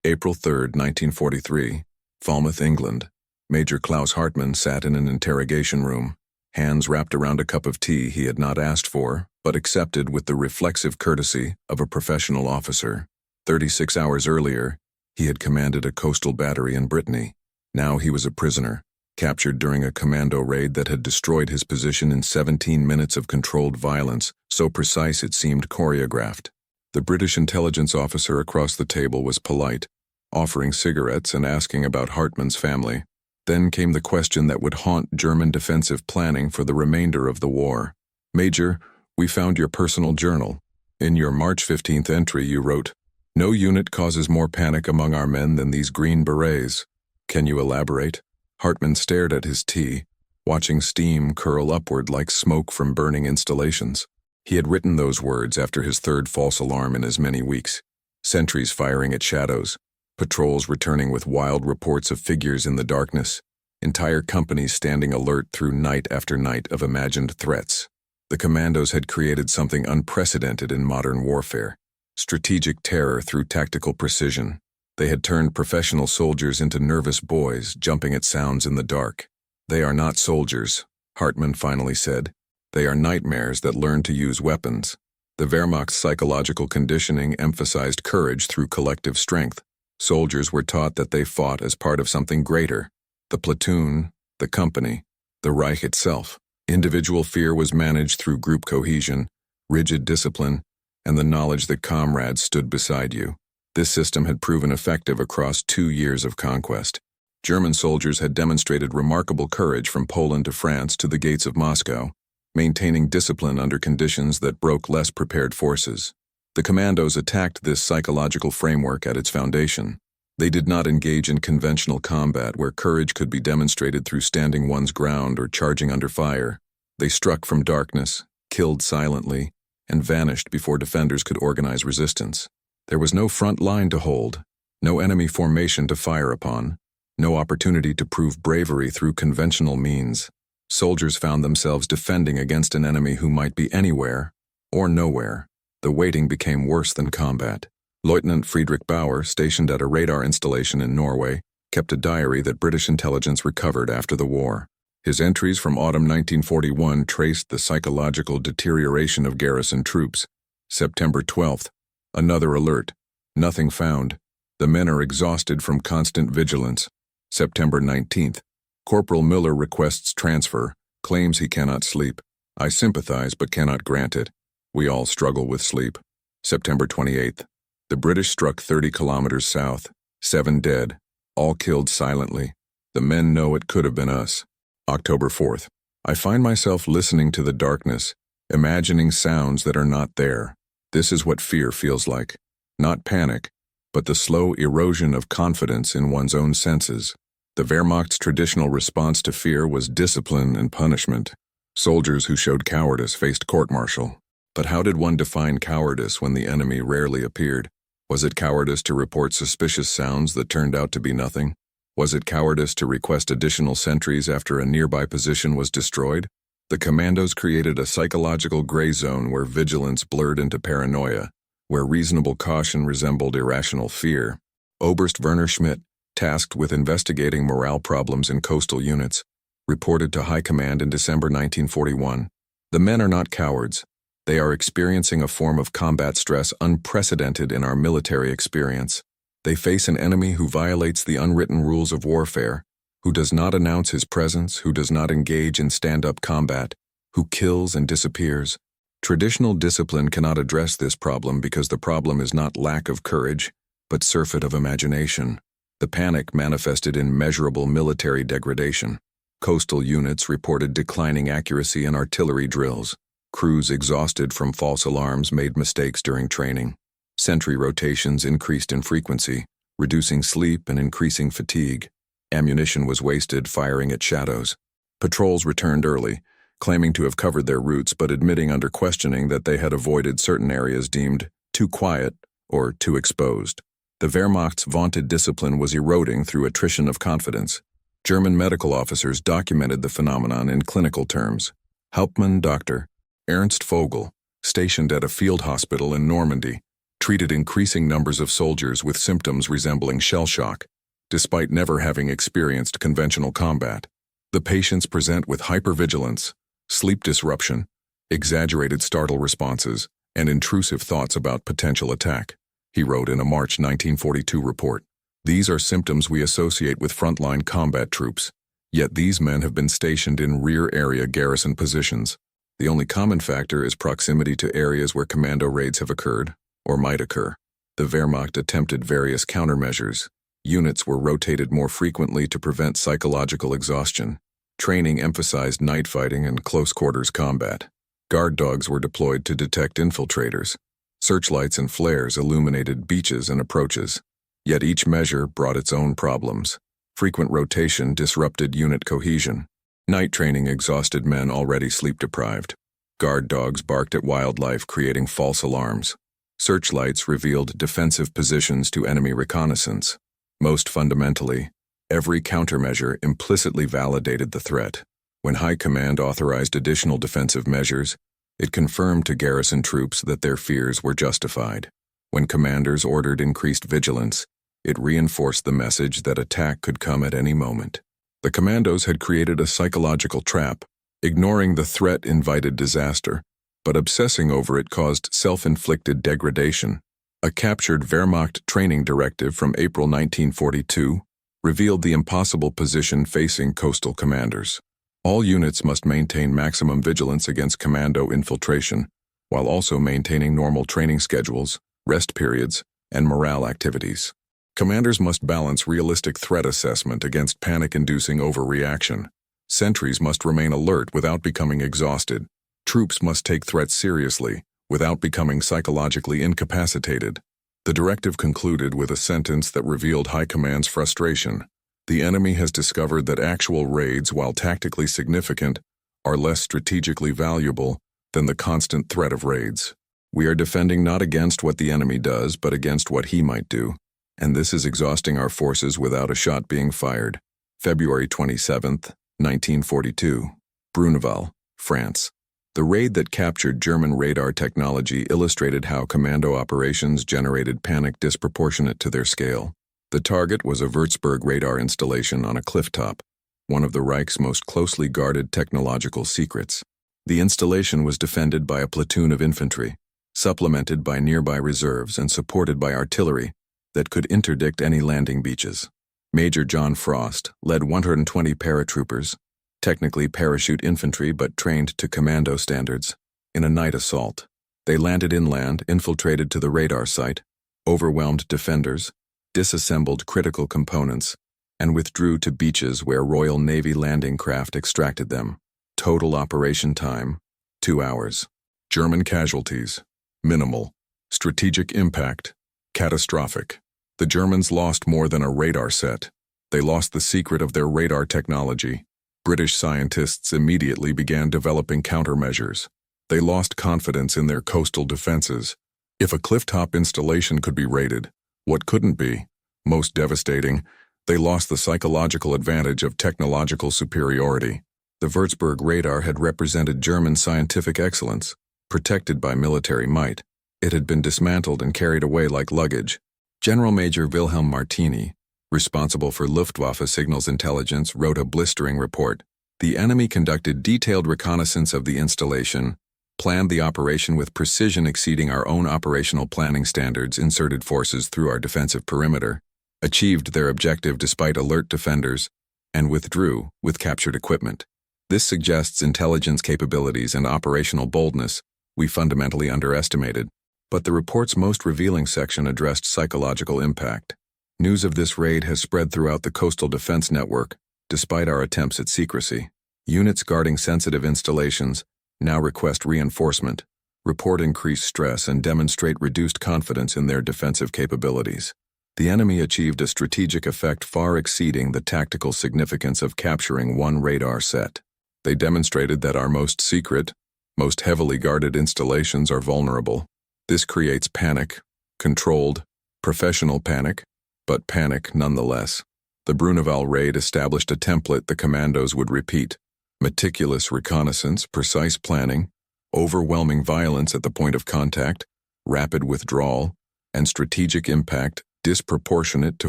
April 3, 1943, Falmouth, England. Major Klaus Hartmann sat in an interrogation room, hands wrapped around a cup of tea he had not asked for, but accepted with the reflexive courtesy of a professional officer. 36 hours earlier, he had commanded a coastal battery in Brittany. Now he was a prisoner, captured during a commando raid that had destroyed his position in 17 minutes of controlled violence, so precise it seemed choreographed. The British intelligence officer across the table was polite, offering cigarettes and asking about Hartmann's family. Then came the question that would haunt German defensive planning for the remainder of the war. "Major, we found your personal journal. In your March 15th entry you wrote, 'No unit causes more panic among our men than these Green Berets.' Can you elaborate?" Hartmann stared at his tea, watching steam curl upward like smoke from burning installations. He had written those words after his third false alarm in as many weeks. Sentries firing at shadows, patrols returning with wild reports of figures in the darkness, entire companies standing alert through night after night of imagined threats. The Commandos had created something unprecedented in modern warfare: strategic terror through tactical precision. They had turned professional soldiers into nervous boys jumping at sounds in the dark. "They are not soldiers," Hartmann finally said. "They are nightmares that learn to use weapons." The Wehrmacht's psychological conditioning emphasized courage through collective strength. Soldiers were taught that they fought as part of something greater: the platoon, the company, the Reich itself. Individual fear was managed through group cohesion, rigid discipline, and the knowledge that comrades stood beside you. This system had proven effective across 2 years of conquest. German soldiers had demonstrated remarkable courage from Poland to France to the gates of Moscow, maintaining discipline under conditions that broke less prepared forces. The Commandos attacked this psychological framework at its foundation. They did not engage in conventional combat where courage could be demonstrated through standing one's ground or charging under fire. They struck from darkness, killed silently, and vanished before defenders could organize resistance. There was no front line to hold, no enemy formation to fire upon, no opportunity to prove bravery through conventional means. Soldiers found themselves defending against an enemy who might be anywhere or nowhere. The waiting became worse than combat. Lieutenant Friedrich Bauer, stationed at a radar installation in Norway, kept a diary that British intelligence recovered after the war. His entries from autumn 1941 traced the psychological deterioration of garrison troops. September 12th. Another alert. Nothing found. The men are exhausted from constant vigilance. September 19th. Corporal Miller requests transfer, claims he cannot sleep. I sympathize but cannot grant it. We all struggle with sleep. September 28th. The British struck 30 kilometers south. 7 dead. All killed silently. The men know it could have been us. October 4th. I find myself listening to the darkness, imagining sounds that are not there. This is what fear feels like. Not panic, but the slow erosion of confidence in one's own senses. The Wehrmacht's traditional response to fear was discipline and punishment. Soldiers who showed cowardice faced court-martial. But how did one define cowardice when the enemy rarely appeared? Was it cowardice to report suspicious sounds that turned out to be nothing? Was it cowardice to request additional sentries after a nearby position was destroyed? The Commandos created a psychological gray zone where vigilance blurred into paranoia, where reasonable caution resembled irrational fear. Oberst Werner Schmidt, tasked with investigating morale problems in coastal units, reported to High Command in December 1941. "The men are not cowards. They are experiencing a form of combat stress unprecedented in our military experience. They face an enemy who violates the unwritten rules of warfare, who does not announce his presence, who does not engage in stand-up combat, who kills and disappears. Traditional discipline cannot address this problem because the problem is not lack of courage, but surfeit of imagination." The panic manifested in measurable military degradation. Coastal units reported declining accuracy in artillery drills. Crews exhausted from false alarms made mistakes during training. Sentry rotations increased in frequency, reducing sleep and increasing fatigue. Ammunition was wasted firing at shadows. Patrols returned early, claiming to have covered their routes but admitting under questioning that they had avoided certain areas deemed too quiet or too exposed. The Wehrmacht's vaunted discipline was eroding through attrition of confidence. German medical officers documented the phenomenon in clinical terms. Hauptmann Dr. Ernst Vogel, stationed at a field hospital in Normandy, treated increasing numbers of soldiers with symptoms resembling shell shock, despite never having experienced conventional combat. The patients present with hypervigilance, sleep disruption, exaggerated startle responses, and intrusive thoughts about potential attack, he wrote in a March 1942 report. These are symptoms we associate with frontline combat troops, yet these men have been stationed in rear area garrison positions. The only common factor is proximity to areas where commando raids have occurred, or might occur. The Wehrmacht attempted various countermeasures. Units were rotated more frequently to prevent psychological exhaustion. Training emphasized night fighting and close-quarters combat. Guard dogs were deployed to detect infiltrators. Searchlights and flares illuminated beaches and approaches. Yet each measure brought its own problems. Frequent rotation disrupted unit cohesion. Night training exhausted men already sleep-deprived. Guard dogs barked at wildlife, creating false alarms. Searchlights revealed defensive positions to enemy reconnaissance. Most fundamentally, every countermeasure implicitly validated the threat. When High Command authorized additional defensive measures, it confirmed to garrison troops that their fears were justified. When commanders ordered increased vigilance, it reinforced the message that attack could come at any moment. The Commandos had created a psychological trap. Ignoring the threat invited disaster, but obsessing over it caused self-inflicted degradation. A captured Wehrmacht training directive from April 1942 revealed the impossible position facing coastal commanders. All units must maintain maximum vigilance against commando infiltration, while also maintaining normal training schedules, rest periods, and morale activities. Commanders must balance realistic threat assessment against panic-inducing overreaction. Sentries must remain alert without becoming exhausted. Troops must take threats seriously, without becoming psychologically incapacitated. The directive concluded with a sentence that revealed High Command's frustration. The enemy has discovered that actual raids, while tactically significant, are less strategically valuable than the constant threat of raids. We are defending not against what the enemy does, but against what he might do. And this is exhausting our forces without a shot being fired. February 27, 1942. Bruneval, France. The raid that captured German radar technology illustrated how commando operations generated panic disproportionate to their scale. The target was a Würzburg radar installation on a clifftop, one of the Reich's most closely guarded technological secrets. The installation was defended by a platoon of infantry, supplemented by nearby reserves and supported by artillery that could interdict any landing beaches. Major John Frost led 120 paratroopers, technically parachute infantry but trained to commando standards, in a night assault. They landed inland, infiltrated to the radar site, overwhelmed defenders, disassembled critical components, and withdrew to beaches where Royal Navy landing craft extracted them. Total operation time, 2 hours. German casualties, minimal. Strategic impact, catastrophic. The Germans lost more than a radar set. They lost the secret of their radar technology. British scientists immediately began developing countermeasures. They lost confidence in their coastal defenses. If a clifftop installation could be raided, what couldn't be? Most devastating, they lost the psychological advantage of technological superiority. The Würzburg radar had represented German scientific excellence, protected by military might. It had been dismantled and carried away like luggage. General Major Wilhelm Martini, responsible for Luftwaffe signals intelligence, wrote a blistering report. The enemy conducted detailed reconnaissance of the installation, planned the operation with precision exceeding our own operational planning standards, inserted forces through our defensive perimeter, achieved their objective despite alert defenders, and withdrew with captured equipment. This suggests intelligence capabilities and operational boldness we fundamentally underestimated. But the report's most revealing section addressed psychological impact. News of this raid has spread throughout the coastal defense network, despite our attempts at secrecy. Units guarding sensitive installations now request reinforcement, report increased stress, and demonstrate reduced confidence in their defensive capabilities. The enemy achieved a strategic effect far exceeding the tactical significance of capturing one radar set. They demonstrated that our most secret, most heavily guarded installations are vulnerable. This creates panic, controlled, professional panic, but panic nonetheless. The Bruneval raid established a template the Commandos would repeat: meticulous reconnaissance, precise planning, overwhelming violence at the point of contact, rapid withdrawal, and strategic impact disproportionate to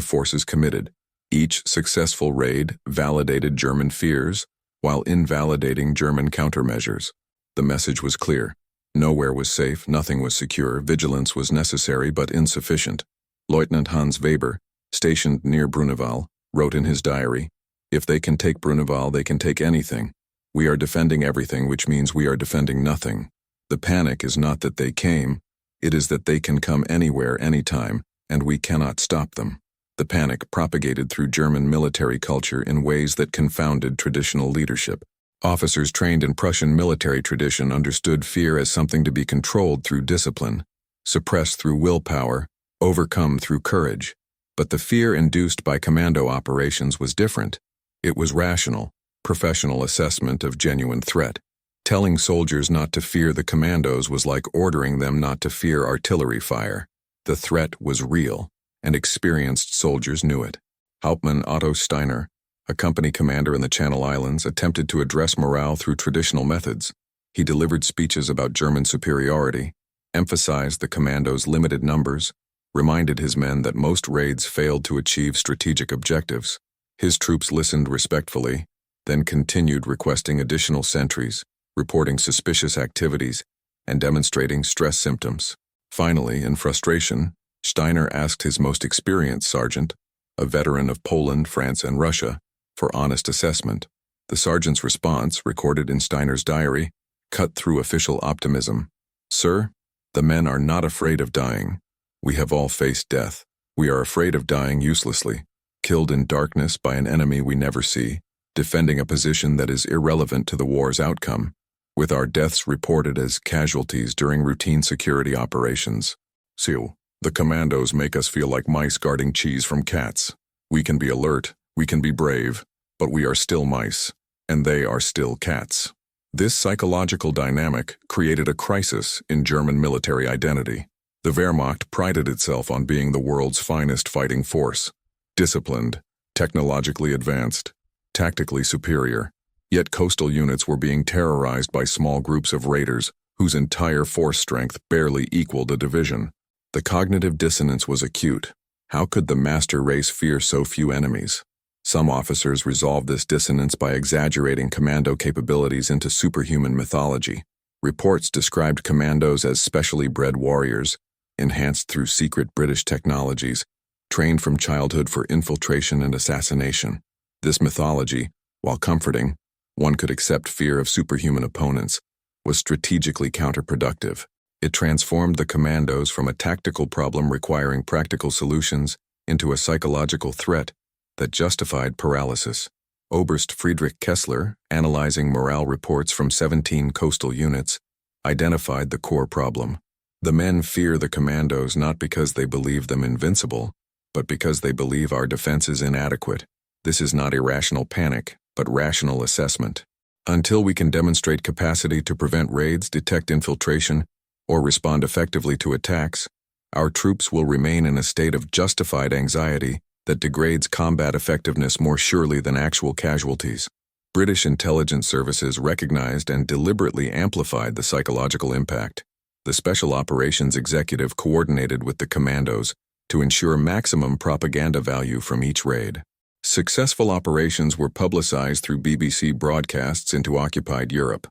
forces committed. Each successful raid validated German fears while invalidating German countermeasures. The message was clear. Nowhere was safe, nothing was secure, vigilance was necessary but insufficient. Lieutenant Hans Weber, stationed near Bruneval, wrote in his diary, "If they can take Bruneval, they can take anything. We are defending everything, which means we are defending nothing. The panic is not that they came, it is that they can come anywhere, anytime, and we cannot stop them." The panic propagated through German military culture in ways that confounded traditional leadership. Officers trained in Prussian military tradition understood fear as something to be controlled through discipline, suppressed through willpower, overcome through courage. But the fear induced by commando operations was different. It was rational, professional assessment of genuine threat. Telling soldiers not to fear the commandos was like ordering them not to fear artillery fire. The threat was real, and experienced soldiers knew it. Hauptmann Otto Steiner, a company commander in the Channel Islands, attempted to address morale through traditional methods. He delivered speeches about German superiority, emphasized the commandos' limited numbers, reminded his men that most raids failed to achieve strategic objectives. His troops listened respectfully, then continued requesting additional sentries, reporting suspicious activities, and demonstrating stress symptoms. Finally, in frustration, Steiner asked his most experienced sergeant, a veteran of Poland, France, and Russia, for honest assessment. The sergeant's response, recorded in Steiner's diary, cut through official optimism. "Sir, the men are not afraid of dying. We have all faced death. We are afraid of dying uselessly, killed in darkness by an enemy we never see, defending a position that is irrelevant to the war's outcome, with our deaths reported as casualties during routine security operations. SEAL, the commandos make us feel like mice guarding cheese from cats. We can be alert, we can be brave, but we are still mice, and they are still cats." This psychological dynamic created a crisis in German military identity. The Wehrmacht prided itself on being the world's finest fighting force, disciplined, technologically advanced, tactically superior. Yet coastal units were being terrorized by small groups of raiders whose entire force strength barely equaled a division. The cognitive dissonance was acute. How could the master race fear so few enemies? Some officers resolved this dissonance by exaggerating commando capabilities into superhuman mythology. Reports described commandos as specially bred warriors, enhanced through secret British technologies, trained from childhood for infiltration and assassination. This mythology, while comforting, one could accept fear of superhuman opponents, was strategically counterproductive. It transformed the commandos from a tactical problem requiring practical solutions into a psychological threat that justified paralysis. Oberst Friedrich Kessler, analyzing morale reports from 17 coastal units, identified the core problem. The men fear the commandos not because they believe them invincible, but because they believe our defense is inadequate. This is not irrational panic, but rational assessment. Until we can demonstrate capacity to prevent raids, detect infiltration, or respond effectively to attacks, our troops will remain in a state of justified anxiety that degrades combat effectiveness more surely than actual casualties. British intelligence services recognized and deliberately amplified the psychological impact. The Special Operations Executive coordinated with the commandos to ensure maximum propaganda value from each raid. Successful operations were publicized through BBC broadcasts into occupied Europe,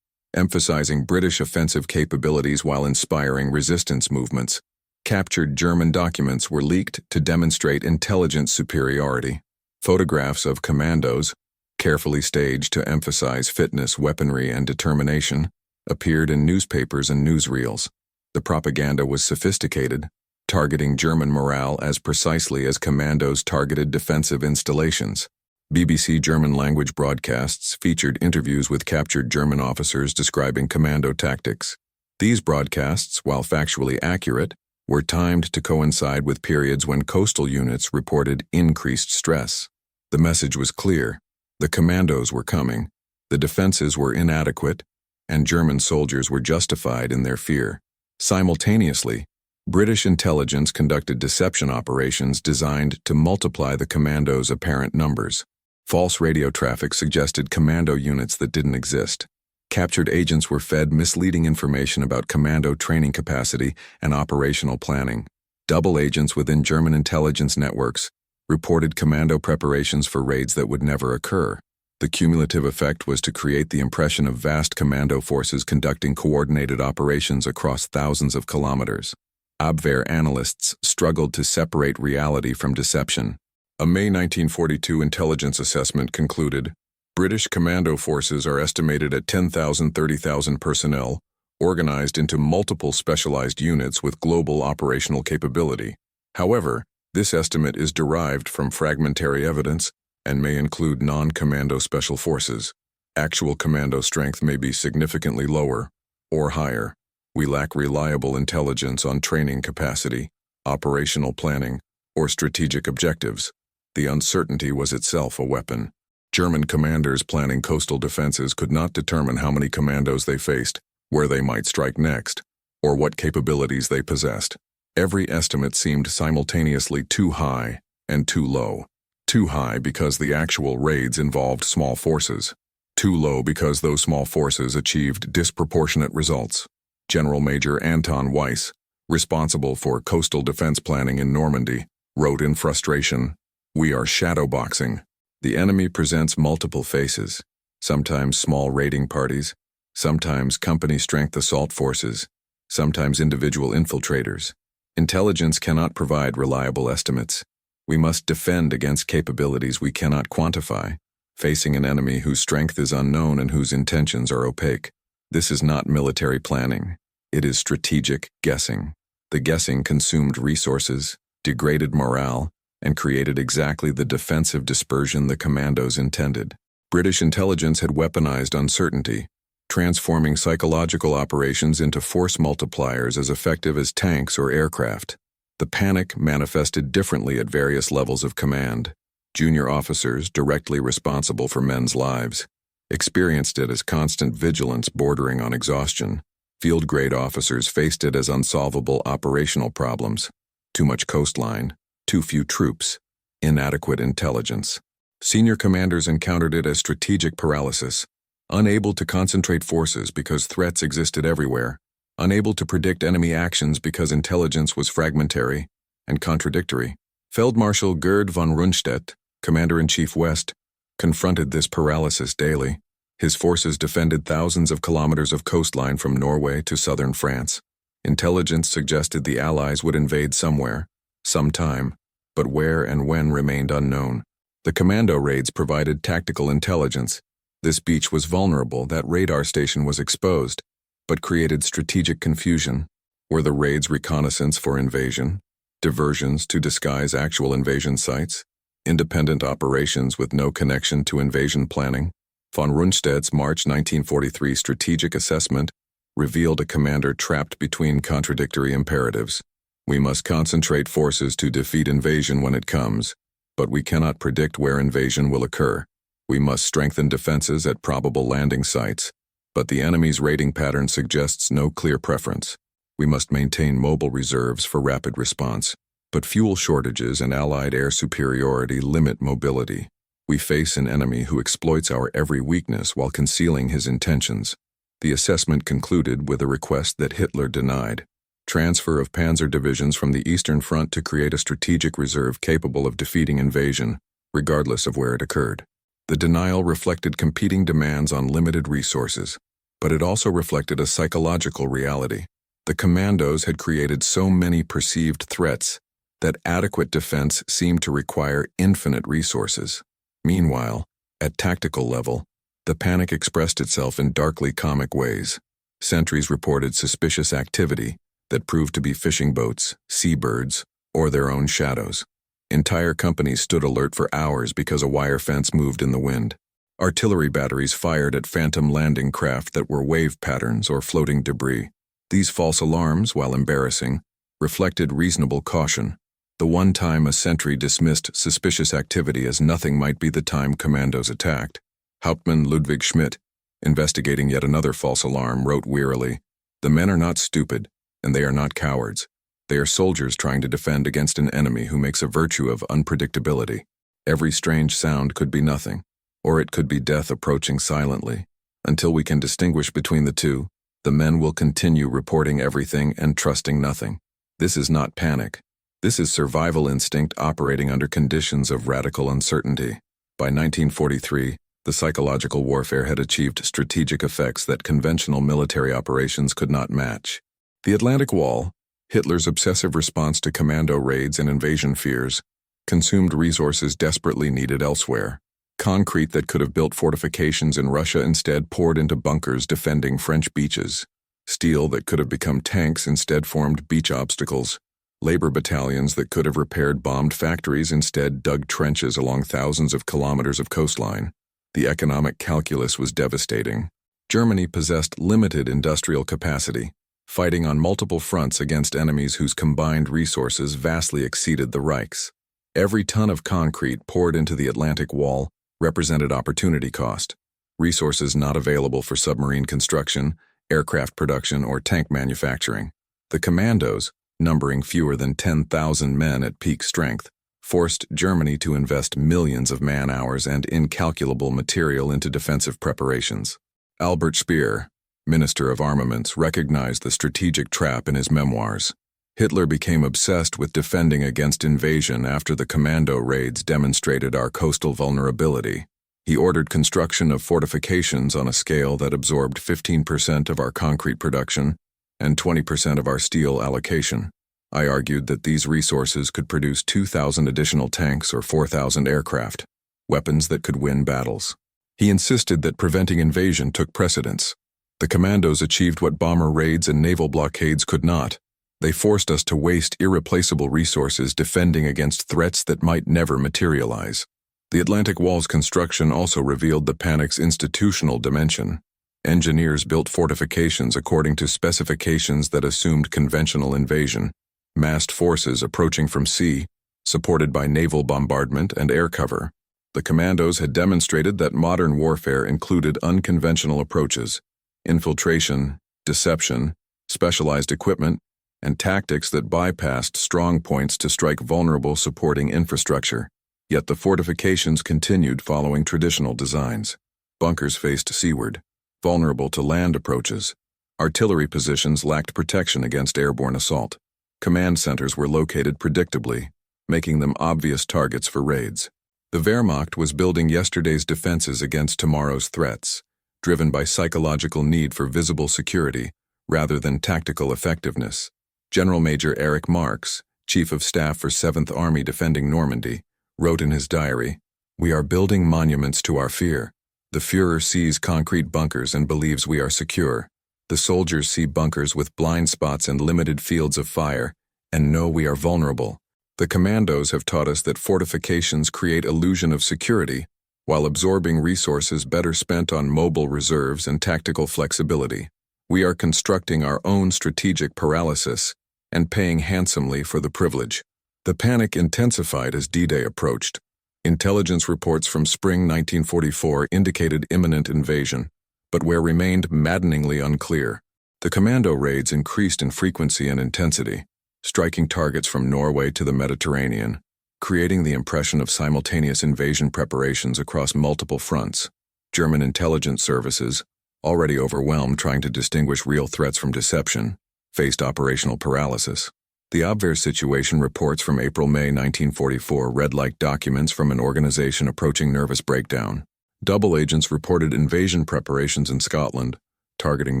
emphasizing British offensive capabilities while inspiring resistance movements. Captured German documents were leaked to demonstrate intelligence superiority. Photographs of commandos, carefully staged to emphasize fitness, weaponry, and determination, appeared in newspapers and newsreels. The propaganda was sophisticated, targeting German morale as precisely as commandos targeted defensive installations. BBC German-language broadcasts featured interviews with captured German officers describing commando tactics. These broadcasts, while factually accurate, were timed to coincide with periods when coastal units reported increased stress. The message was clear. The commandos were coming, the defenses were inadequate, and German soldiers were justified in their fear. Simultaneously, British intelligence conducted deception operations designed to multiply the commandos' apparent numbers. False radio traffic suggested commando units that didn't exist. Captured agents were fed misleading information about commando training capacity and operational planning. Double agents within German intelligence networks reported commando preparations for raids that would never occur. The cumulative effect was to create the impression of vast commando forces conducting coordinated operations across thousands of kilometers. Abwehr analysts struggled to separate reality from deception. A May 1942 intelligence assessment concluded, British commando forces are estimated at 10,000–30,000 personnel, organized into multiple specialized units with global operational capability. However, this estimate is derived from fragmentary evidence and may include non-commando special forces. Actual commando strength may be significantly lower or higher. We lack reliable intelligence on training capacity, operational planning, or strategic objectives. The uncertainty was itself a weapon. German commanders planning coastal defenses could not determine how many commandos they faced, where they might strike next, or what capabilities they possessed. Every estimate seemed simultaneously too high and too low. Too high because the actual raids involved small forces. Too low because those small forces achieved disproportionate results. General Major Anton Weiss, responsible for coastal defense planning in Normandy, wrote in frustration, "We are shadowboxing. The enemy presents multiple faces, sometimes small raiding parties, sometimes company-strength assault forces, sometimes individual infiltrators. Intelligence cannot provide reliable estimates. We must defend against capabilities we cannot quantify, facing an enemy whose strength is unknown and whose intentions are opaque. This is not military planning. It is strategic guessing. The guessing consumed resources, degraded morale, and created exactly the defensive dispersion the commandos intended. British intelligence had weaponized uncertainty, transforming psychological operations into force multipliers as effective as tanks or aircraft. The panic manifested differently at various levels of command. Junior officers, directly responsible for men's lives, experienced it as constant vigilance bordering on exhaustion. Field-grade officers faced it as unsolvable operational problems. Too much coastline, too few troops, inadequate intelligence. Senior commanders encountered it as strategic paralysis, unable to concentrate forces because threats existed everywhere, unable to predict enemy actions because intelligence was fragmentary and contradictory. Feldmarschall Gerd von Rundstedt, Commander-in-Chief West, confronted this paralysis daily. His forces defended thousands of kilometers of coastline from Norway to southern France. Intelligence suggested the Allies would invade somewhere, sometime, but where and when remained unknown. The commando raids provided tactical intelligence. This beach was vulnerable, that radar station was exposed, but created strategic confusion. Were the raids reconnaissance for invasion? Diversions to disguise actual invasion sites? Independent operations with no connection to invasion planning? Von Rundstedt's March 1943 strategic assessment revealed a commander trapped between contradictory imperatives. We must concentrate forces to defeat invasion when it comes, but we cannot predict where invasion will occur. We must strengthen defenses at probable landing sites, but the enemy's raiding pattern suggests no clear preference. We must maintain mobile reserves for rapid response, but fuel shortages and Allied air superiority limit mobility. We face an enemy who exploits our every weakness while concealing his intentions. The assessment concluded with a request that Hitler denied: transfer of panzer divisions from the Eastern Front to create a strategic reserve capable of defeating invasion, regardless of where it occurred. The denial reflected competing demands on limited resources, but it also reflected a psychological reality. The commandos had created so many perceived threats that adequate defense seemed to require infinite resources. Meanwhile, at tactical level, the panic expressed itself in darkly comic ways. Sentries reported suspicious activity that proved to be fishing boats, seabirds, or their own shadows. Entire companies stood alert for hours because a wire fence moved in the wind. Artillery batteries fired at phantom landing craft that were wave patterns or floating debris. These false alarms, while embarrassing, reflected reasonable caution. The one time a sentry dismissed suspicious activity as nothing might be the time commandos attacked. Hauptmann Ludwig Schmidt, investigating yet another false alarm, wrote wearily, "The men are not stupid, and they are not cowards. They are soldiers trying to defend against an enemy who makes a virtue of unpredictability. Every strange sound could be nothing, or it could be death approaching silently. Until we can distinguish between the two, the men will continue reporting everything and trusting nothing. This is not panic. This is survival instinct operating under conditions of radical uncertainty. By 1943, the psychological warfare had achieved strategic effects that conventional military operations could not match. The Atlantic Wall, Hitler's obsessive response to commando raids and invasion fears, consumed resources desperately needed elsewhere. Concrete that could have built fortifications in Russia instead poured into bunkers defending French beaches. Steel that could have become tanks instead formed beach obstacles. Labor battalions that could have repaired bombed factories instead dug trenches along thousands of kilometers of coastline. The economic calculus was devastating. Germany possessed limited industrial capacity, fighting on multiple fronts against enemies whose combined resources vastly exceeded the Reich's. Every ton of concrete poured into the Atlantic Wall represented opportunity cost, resources not available for submarine construction, aircraft production, or tank manufacturing. The Commandos, numbering fewer than 10,000 men at peak strength, forced Germany to invest millions of man-hours and incalculable material into defensive preparations. Albert Speer, Minister of Armaments, recognized the strategic trap in his memoirs. Hitler became obsessed with defending against invasion after the commando raids demonstrated our coastal vulnerability. He ordered construction of fortifications on a scale that absorbed 15% of our concrete production and 20% of our steel allocation. I argued that these resources could produce 2,000 additional tanks or 4,000 aircraft, weapons that could win battles. He insisted that preventing invasion took precedence. The commandos achieved what bomber raids and naval blockades could not. They forced us to waste irreplaceable resources defending against threats that might never materialize. The Atlantic Wall's construction also revealed the panic's institutional dimension. Engineers built fortifications according to specifications that assumed conventional invasion, massed forces approaching from sea, supported by naval bombardment and air cover. The commandos had demonstrated that modern warfare included unconventional approaches, infiltration, deception, specialized equipment, and tactics that bypassed strong points to strike vulnerable supporting infrastructure. Yet the fortifications continued following traditional designs. Bunkers faced seaward, vulnerable to land approaches. Artillery positions lacked protection against airborne assault. Command centers were located predictably, making them obvious targets for raids. The Wehrmacht was building yesterday's defenses against tomorrow's threats, driven by psychological need for visible security rather than tactical effectiveness. General Major Erich Marx, Chief of Staff for 7th Army defending Normandy, wrote in his diary, "We are building monuments to our fear. The Führer sees concrete bunkers and believes we are secure. The soldiers see bunkers with blind spots and limited fields of fire, and know we are vulnerable. The commandos have taught us that fortifications create illusion of security, while absorbing resources better spent on mobile reserves and tactical flexibility. We are constructing our own strategic paralysis and paying handsomely for the privilege." The panic intensified as D-Day approached. Intelligence reports from spring 1944 indicated imminent invasion, but where remained maddeningly unclear. The commando raids increased in frequency and intensity, striking targets from Norway to the Mediterranean, creating the impression of simultaneous invasion preparations across multiple fronts. German intelligence services, already overwhelmed trying to distinguish real threats from deception, faced operational paralysis. The Abwehr situation reports from April-May 1944 read like documents from an organization approaching nervous breakdown. Double agents reported invasion preparations in Scotland, targeting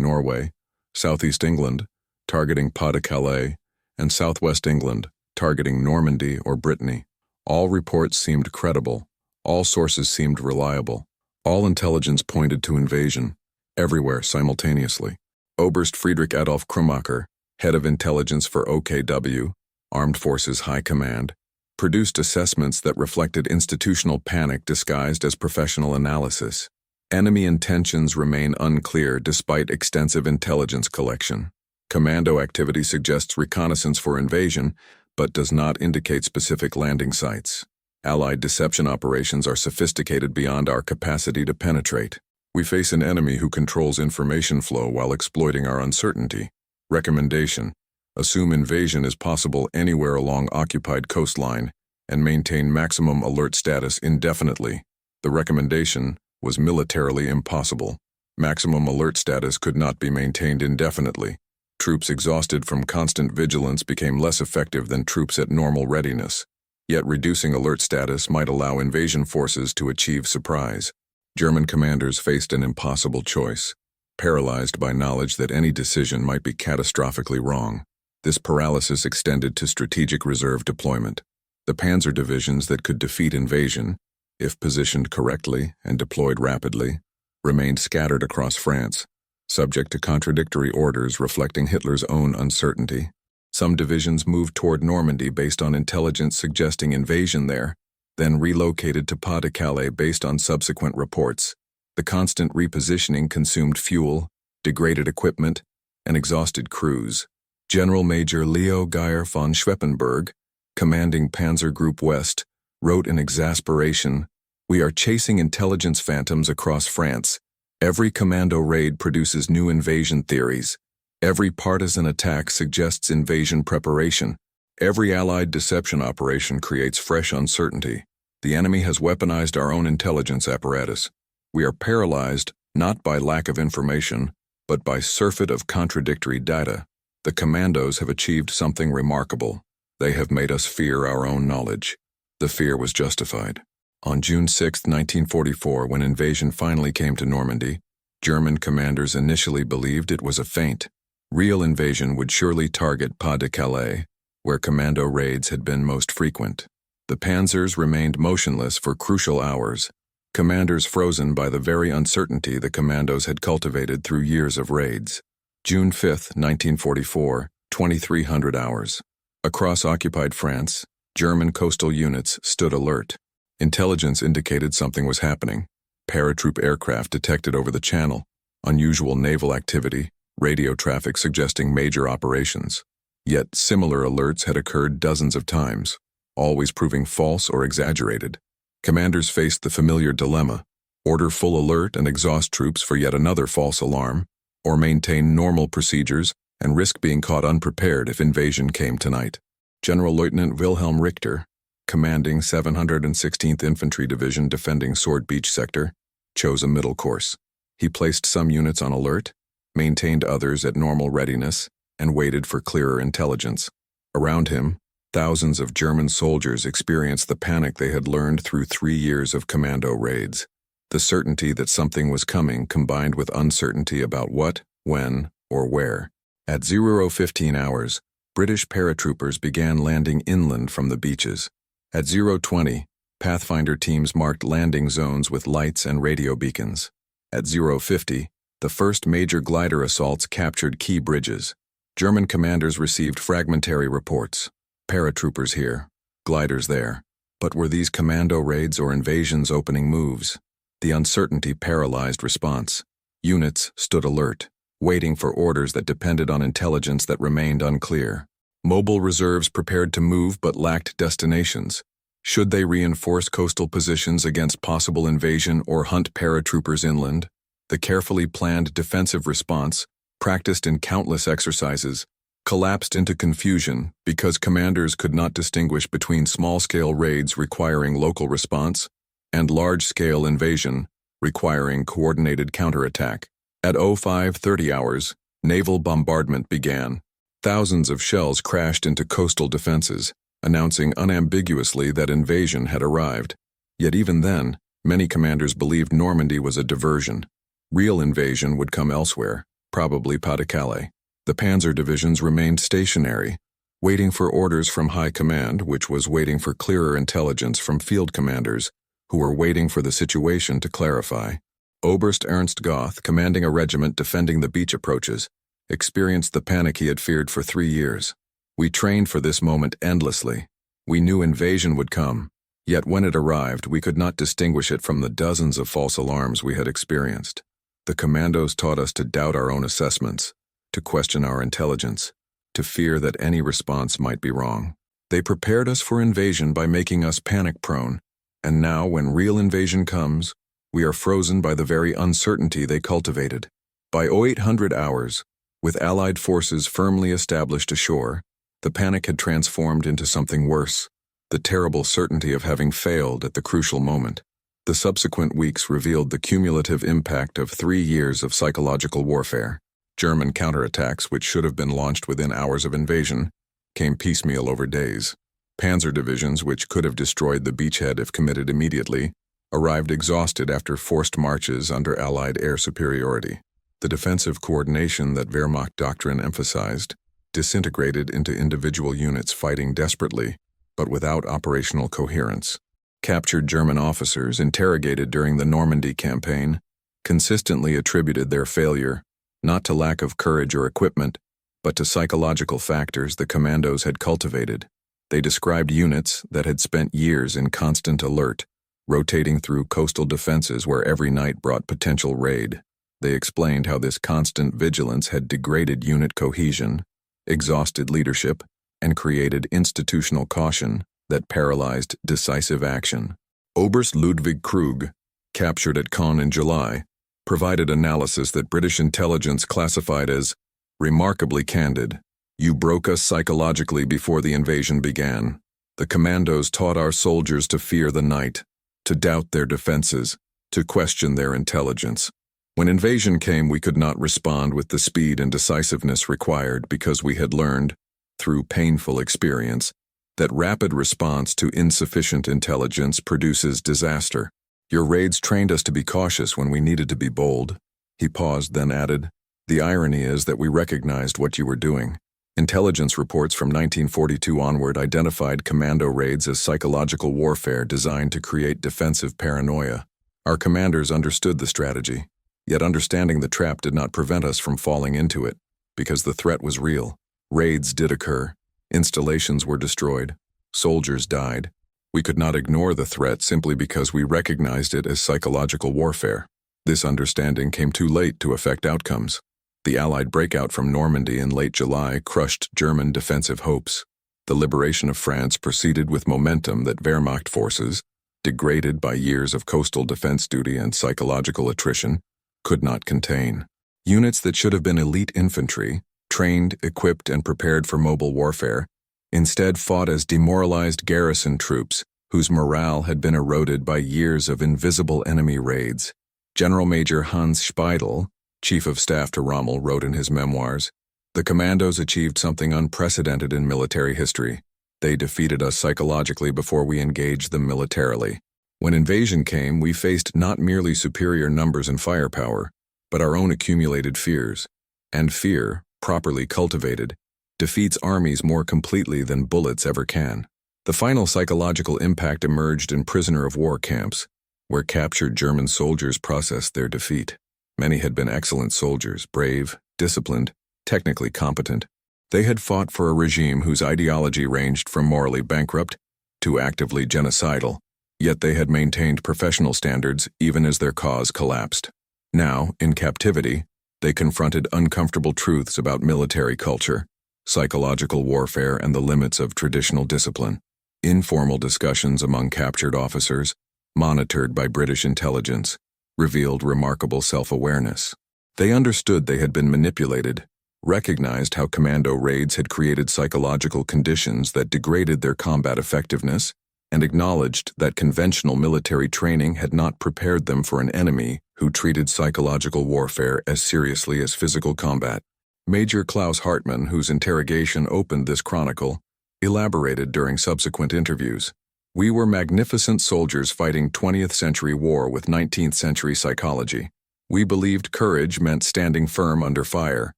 Norway, southeast England, targeting Pas-de-Calais, and southwest England, targeting Normandy or Brittany. All reports seemed credible. All sources seemed reliable. All intelligence pointed to invasion, everywhere simultaneously. Oberst Friedrich Adolf Krummacher, head of intelligence for OKW, Armed Forces High Command, produced assessments that reflected institutional panic disguised as professional analysis. Enemy intentions remain unclear despite extensive intelligence collection. Commando activity suggests reconnaissance for invasion, but does not indicate specific landing sites. Allied deception operations are sophisticated beyond our capacity to penetrate. We face an enemy who controls information flow while exploiting our uncertainty. Recommendation: assume invasion is possible anywhere along occupied coastline and maintain maximum alert status indefinitely. The recommendation was militarily impossible. Maximum alert status could not be maintained indefinitely. Troops exhausted from constant vigilance became less effective than troops at normal readiness. Yet reducing alert status might allow invasion forces to achieve surprise. German commanders faced an impossible choice, paralyzed by knowledge that any decision might be catastrophically wrong. This paralysis extended to strategic reserve deployment. The panzer divisions that could defeat invasion, if positioned correctly and deployed rapidly, remained scattered across France, subject to contradictory orders reflecting Hitler's own uncertainty. Some divisions moved toward Normandy based on intelligence suggesting invasion there, then relocated to Pas-de-Calais based on subsequent reports. The constant repositioning consumed fuel, degraded equipment, and exhausted crews. General Major Leo Geyer von Schweppenberg, commanding Panzer Group West, wrote in exasperation, "We are chasing intelligence phantoms across France. Every commando raid produces new invasion theories. Every partisan attack suggests invasion preparation. Every Allied deception operation creates fresh uncertainty. The enemy has weaponized our own intelligence apparatus. We are paralyzed not by lack of information, but by surfeit of contradictory data. The Commandos have achieved something remarkable. They have made us fear our own knowledge." The fear was justified. On June 6, 1944, when invasion finally came to Normandy, German commanders initially believed it was a feint. Real invasion would surely target Pas-de-Calais, where commando raids had been most frequent. The panzers remained motionless for crucial hours, commanders frozen by the very uncertainty the commandos had cultivated through years of raids. June 5, 1944, 2300 hours. Across occupied France, German coastal units stood alert. Intelligence indicated something was happening. Paratroop aircraft detected over the channel, unusual naval activity, radio traffic suggesting major operations. Yet similar alerts had occurred dozens of times, always proving false or exaggerated. Commanders faced the familiar dilemma: order full alert and exhaust troops for yet another false alarm, or maintain normal procedures and risk being caught unprepared if invasion came tonight. General Lieutenant Wilhelm Richter, commanding 716th Infantry Division defending Sword Beach sector, chose a middle course. He placed some units on alert, maintained others at normal readiness, and waited for clearer intelligence. Around him, thousands of German soldiers experienced the panic they had learned through 3 years of commando raids. The certainty that something was coming combined with uncertainty about what, when, or where. At 00:15 hours, British paratroopers began landing inland from the beaches. At 00:20, Pathfinder teams marked landing zones with lights and radio beacons. At 00:50, the first major glider assaults captured key bridges. German commanders received fragmentary reports. Paratroopers here, gliders there. But were these commando raids or invasions opening moves? The uncertainty paralyzed response. Units stood alert, waiting for orders that depended on intelligence that remained unclear. Mobile reserves prepared to move but lacked destinations. Should they reinforce coastal positions against possible invasion or hunt paratroopers inland? The carefully planned defensive response, practiced in countless exercises, collapsed into confusion because commanders could not distinguish between small-scale raids requiring local response and large-scale invasion requiring coordinated counterattack. At 05:30 hours, naval bombardment began. Thousands of shells crashed into coastal defenses, announcing unambiguously that invasion had arrived. Yet even then, many commanders believed Normandy was a diversion. Real invasion would come elsewhere, probably Pas-de-Calais. The panzer divisions remained stationary, waiting for orders from high command, which was waiting for clearer intelligence from field commanders, who were waiting for the situation to clarify. Oberst Ernst Goth, commanding a regiment defending the beach approaches, experienced the panic he had feared for 3 years. "We trained for this moment endlessly. We knew invasion would come, yet when it arrived, we could not distinguish it from the dozens of false alarms we had experienced. The commandos taught us to doubt our own assessments, to question our intelligence, to fear that any response might be wrong. They prepared us for invasion by making us panic-prone, and now when real invasion comes, we are frozen by the very uncertainty they cultivated." By 0800 hours, with Allied forces firmly established ashore, the panic had transformed into something worse, the terrible certainty of having failed at the crucial moment. The subsequent weeks revealed the cumulative impact of 3 years of psychological warfare. German counterattacks, which should have been launched within hours of invasion, came piecemeal over days. Panzer divisions, which could have destroyed the beachhead if committed immediately, arrived exhausted after forced marches under Allied air superiority. The defensive coordination that Wehrmacht doctrine emphasized disintegrated into individual units fighting desperately, but without operational coherence. Captured German officers interrogated during the Normandy campaign consistently attributed their failure not to lack of courage or equipment, but to psychological factors the Commandos had cultivated. They described units that had spent years in constant alert, rotating through coastal defenses where every night brought potential raid. They explained how this constant vigilance had degraded unit cohesion, exhausted leadership, and created institutional caution that paralyzed decisive action. Oberst Ludwig Krug, captured at Caen in July, provided analysis that British intelligence classified as remarkably candid. "You broke us psychologically before the invasion began. The Commandos taught our soldiers to fear the night, to doubt their defenses, to question their intelligence. When invasion came, we could not respond with the speed and decisiveness required because we had learned, through painful experience, that rapid response to insufficient intelligence produces disaster. Your raids trained us to be cautious when we needed to be bold." He paused, then added, "The irony is that we recognized what you were doing. Intelligence reports from 1942 onward identified commando raids as psychological warfare designed to create defensive paranoia. Our commanders understood the strategy, yet understanding the trap did not prevent us from falling into it, because the threat was real. Raids did occur. Installations were destroyed. Soldiers died. We could not ignore the threat simply because we recognized it as psychological warfare. This understanding came too late to affect outcomes. The Allied breakout from Normandy in late July crushed German defensive hopes. The liberation of France proceeded with momentum that Wehrmacht forces, degraded by years of coastal defense duty and psychological attrition, could not contain. Units that should have been elite infantry, trained, equipped, and prepared for mobile warfare, instead fought as demoralized garrison troops whose morale had been eroded by years of invisible enemy raids. General Major Hans Speidel, Chief of Staff to Rommel, wrote in his memoirs, "The Commandos achieved something unprecedented in military history. They defeated us psychologically before we engaged them militarily. When invasion came, we faced not merely superior numbers and firepower, but our own accumulated fears. And fear, properly cultivated, defeats armies more completely than bullets ever can." The final psychological impact emerged in prisoner of war camps, where captured German soldiers processed their defeat. Many had been excellent soldiers, brave, disciplined, technically competent. They had fought for a regime whose ideology ranged from morally bankrupt to actively genocidal, yet they had maintained professional standards even as their cause collapsed. Now, in captivity, they confronted uncomfortable truths about military culture, psychological warfare, and the limits of traditional discipline. Informal discussions among captured officers, monitored by British intelligence, revealed remarkable self-awareness. They understood they had been manipulated, recognized how commando raids had created psychological conditions that degraded their combat effectiveness, and acknowledged that conventional military training had not prepared them for an enemy who treated psychological warfare as seriously as physical combat. Major Klaus Hartmann, whose interrogation opened this chronicle, elaborated during subsequent interviews. "We were magnificent soldiers fighting 20th century war with 19th century psychology. We believed courage meant standing firm under fire,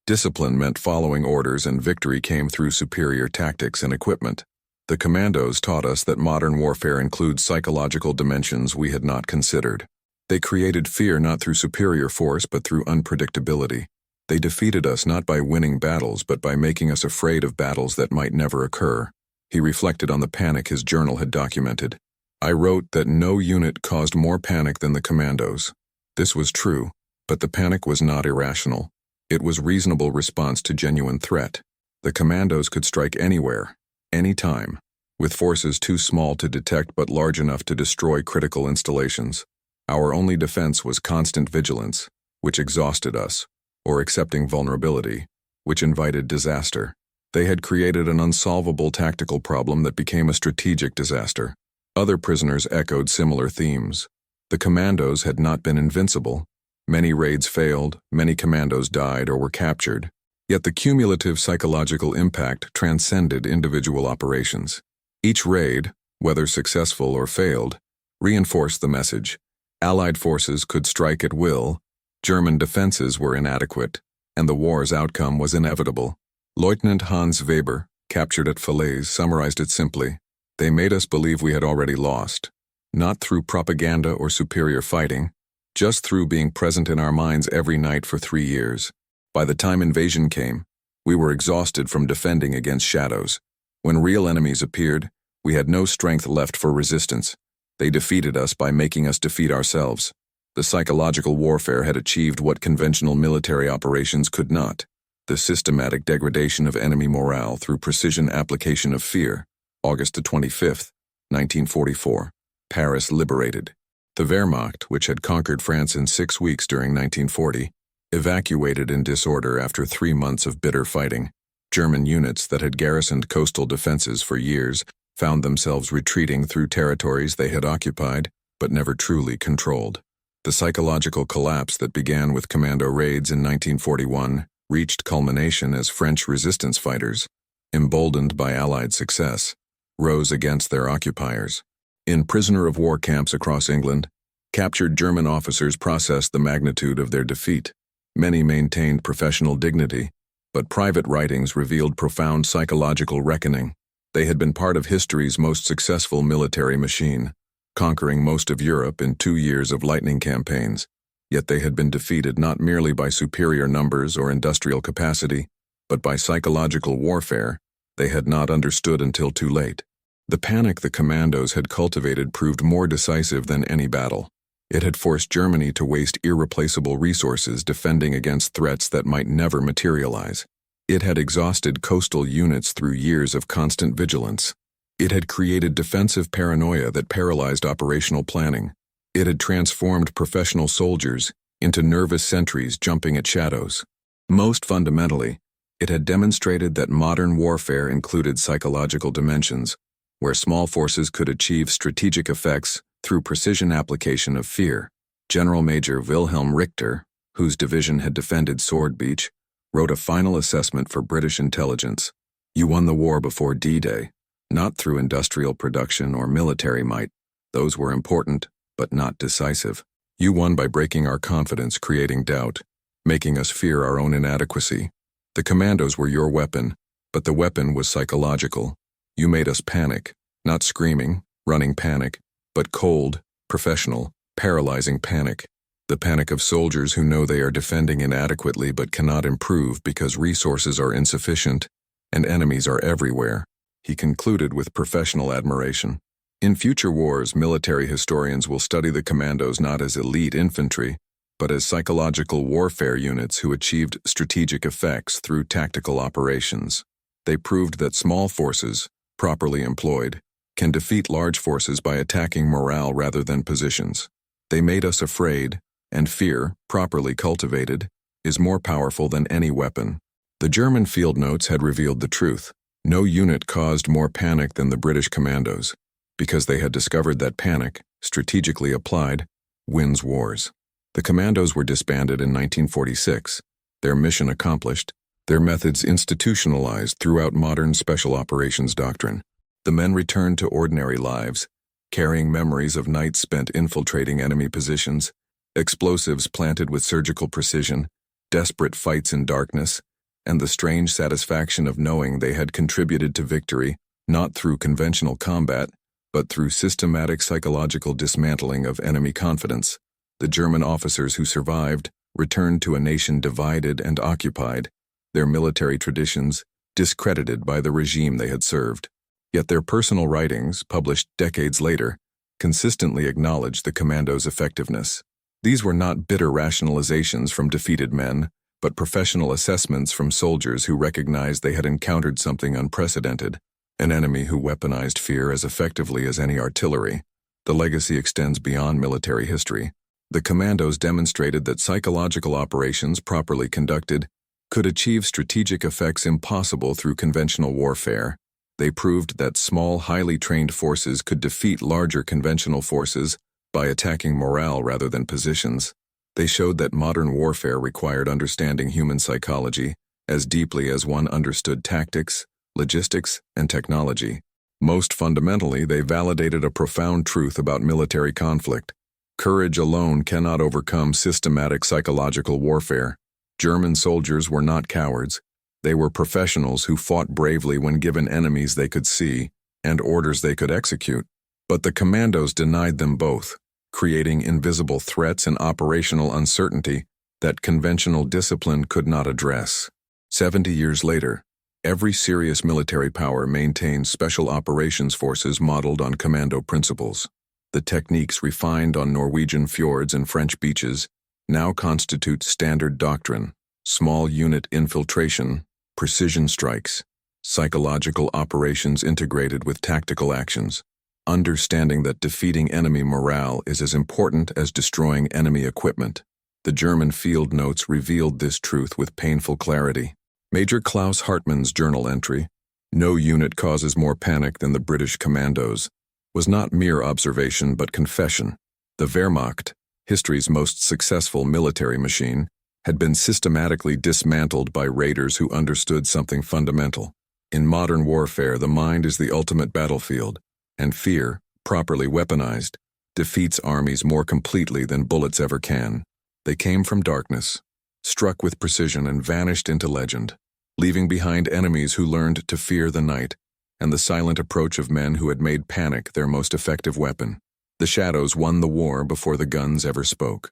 discipline meant following orders, and victory came through superior tactics and equipment. The Commandos taught us that modern warfare includes psychological dimensions we had not considered. They created fear not through superior force but through unpredictability. They defeated us not by winning battles but by making us afraid of battles that might never occur." He reflected on the panic his journal had documented. "I wrote that no unit caused more panic than the Commandos. This was true, but the panic was not irrational. It was reasonable response to genuine threat. The Commandos could strike anywhere, anytime, with forces too small to detect but large enough to destroy critical installations. Our only defense was constant vigilance, which exhausted us, or accepting vulnerability, which invited disaster. They had created an unsolvable tactical problem that became a strategic disaster." Other prisoners echoed similar themes. The Commandos had not been invincible, Many raids failed, many commandos died or were captured, yet the cumulative psychological impact transcended individual operations. Each raid, whether successful or failed, reinforced the message: Allied forces could strike at will, German defenses were inadequate, and the war's outcome was inevitable. Lieutenant Hans Weber, captured at Falaise, summarized it simply: they made us believe we had already lost, not through propaganda or superior fighting, just through being present in our minds every night for 3 years. By the time invasion came, we were exhausted from defending against shadows. When real enemies appeared, we had no strength left for resistance. They defeated us by making us defeat ourselves. The psychological warfare had achieved what conventional military operations could not: the systematic degradation of enemy morale through precision application of fear. August 25, 1944. Paris liberated. The Wehrmacht, which had conquered France in 6 weeks during 1940, evacuated in disorder after 3 months of bitter fighting. German units that had garrisoned coastal defenses for years found themselves retreating through territories they had occupied but never truly controlled. The psychological collapse that began with commando raids in 1941 reached culmination as French resistance fighters, emboldened by Allied success, rose against their occupiers. In prisoner-of-war camps across England, captured German officers processed the magnitude of their defeat. Many maintained professional dignity, but private writings revealed profound psychological reckoning. They had been part of history's most successful military machine, conquering most of Europe in 2 years of lightning campaigns, yet they had been defeated not merely by superior numbers or industrial capacity, but by psychological warfare they had not understood until too late. The panic the Commandos had cultivated proved more decisive than any battle. It had forced Germany to waste irreplaceable resources defending against threats that might never materialize. It had exhausted coastal units through years of constant vigilance. It had created defensive paranoia that paralyzed operational planning. It had transformed professional soldiers into nervous sentries jumping at shadows. Most fundamentally, it had demonstrated that modern warfare included psychological dimensions, where small forces could achieve strategic effects through precision application of fear. General Major Wilhelm Richter, whose division had defended Sword Beach, wrote a final assessment for British intelligence: "You won the war before D-Day, not through industrial production or military might. Those were important, but not decisive. You won by breaking our confidence, creating doubt, making us fear our own inadequacy. The commandos were your weapon, but the weapon was psychological. You made us panic, not screaming, running panic, but cold, professional, paralyzing panic. The panic of soldiers who know they are defending inadequately but cannot improve because resources are insufficient and enemies are everywhere." He concluded with professional admiration. In future wars, military historians will study the commandos not as elite infantry, but as psychological warfare units who achieved strategic effects through tactical operations. They proved that small forces, properly employed, can defeat large forces by attacking morale rather than positions. They made us afraid, and fear, properly cultivated, is more powerful than any weapon. The German field notes had revealed the truth. No unit caused more panic than the British commandos, because they had discovered that panic, strategically applied, wins wars. The commandos were disbanded in 1946, their mission accomplished, their methods institutionalized throughout modern special operations doctrine. The men returned to ordinary lives, carrying memories of nights spent infiltrating enemy positions, explosives planted with surgical precision, desperate fights in darkness, and the strange satisfaction of knowing they had contributed to victory, not through conventional combat, but through systematic psychological dismantling of enemy confidence. The German officers who survived returned to a nation divided and occupied, their military traditions discredited by the regime they had served. Yet their personal writings, published decades later, consistently acknowledged the commandos' effectiveness. These were not bitter rationalizations from defeated men, but professional assessments from soldiers who recognized they had encountered something unprecedented, an enemy who weaponized fear as effectively as any artillery. The legacy extends beyond military history. The commandos demonstrated that psychological operations properly conducted could achieve strategic effects impossible through conventional warfare. They proved that small, highly trained forces could defeat larger conventional forces by attacking morale rather than positions. They showed that modern warfare required understanding human psychology as deeply as one understood tactics, logistics, and technology. Most fundamentally, they validated a profound truth about military conflict. Courage alone cannot overcome systematic psychological warfare. German soldiers were not cowards. They were professionals who fought bravely when given enemies they could see and orders they could execute. But the Commandos denied them both, creating invisible threats and operational uncertainty that conventional discipline could not address. 70 years later, every serious military power maintains special operations forces modeled on commando principles. The techniques refined on Norwegian fjords and French beaches now constitute standard doctrine: small unit infiltration, precision strikes, psychological operations integrated with tactical actions. Understanding that defeating enemy morale is as important as destroying enemy equipment. The German field notes revealed this truth with painful clarity. Major Klaus Hartmann's journal entry, "No unit causes more panic than the British Commandos," was not mere observation but confession. The Wehrmacht, history's most successful military machine, had been systematically dismantled by raiders who understood something fundamental. In modern warfare, the mind is the ultimate battlefield, and fear, properly weaponized, defeats armies more completely than bullets ever can. They came from darkness, struck with precision and vanished into legend, leaving behind enemies who learned to fear the night and the silent approach of men who had made panic their most effective weapon. The shadows won the war before the guns ever spoke.